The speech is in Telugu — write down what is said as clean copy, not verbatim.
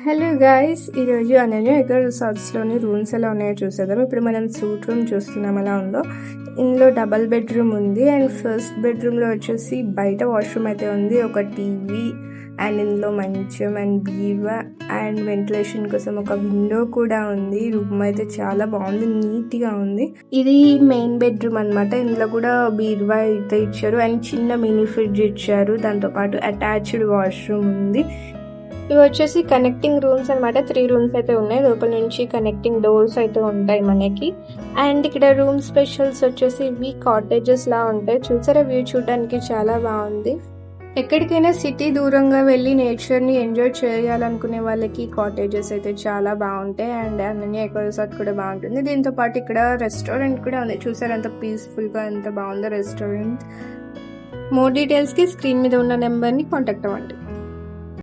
హలో గాయ్స్, ఈరోజు అనన్య ఎకో రిసార్ట్స్లోని రూమ్స్ ఎలా ఉన్నాయో చూసేద్దాం. ఇప్పుడు మనం సూట్ రూమ్ చూస్తున్నాం ఎలా ఉందో. ఇందులో డబల్ బెడ్రూమ్ ఉంది అండ్ ఫస్ట్ బెడ్రూమ్లో వచ్చేసి బయట వాష్రూమ్ అయితే ఉంది, ఒక టీవీ అండ్ ఇందులో మంచం అండ్ బీరువా అండ్ వెంటిలేషన్ కోసం ఒక విండో కూడా ఉంది. రూమ్ అయితే చాలా బాగుంది, నీట్గా ఉంది. ఇది మెయిన్ బెడ్రూమ్ అనమాట. ఇందులో కూడా బీరువా అయితే ఇచ్చారు అండ్ చిన్న మినీ ఫ్రిడ్జ్ ఇచ్చారు. దాంతోపాటు అటాచ్డ్ వాష్రూమ్ ఉంది. ఇవి వచ్చేసి కనెక్టింగ్ రూమ్స్ అనమాట. 3 రూమ్స్ అయితే ఉన్నాయి. లోపల నుంచి కనెక్టింగ్ డోర్స్ అయితే ఉంటాయి మనకి. అండ్ ఇక్కడ రూమ్ స్పెషల్స్ వచ్చేసి ఇవి కాటేజెస్ లా ఉంటాయి. చూసారా, వ్యూ చూడడానికి చాలా బాగుంది. ఎక్కడికైనా సిటీ దూరంగా వెళ్ళి నేచర్ని ఎంజాయ్ చేయాలనుకునే వాళ్ళకి కాటేజెస్ అయితే చాలా బాగుంటాయి. అండ్ అనన్య ఎకో రిసార్ట్ కూడా బాగుంటుంది. దీంతో పాటు ఇక్కడ రెస్టారెంట్ కూడా ఉంది. చూసారా ఎంత పీస్ఫుల్గా ఎంత బాగుందో రెస్టారెంట్. మోర్ డీటెయిల్స్కి స్క్రీన్ మీద ఉన్న నెంబర్ని కాంటాక్ట్ అవ్వండి.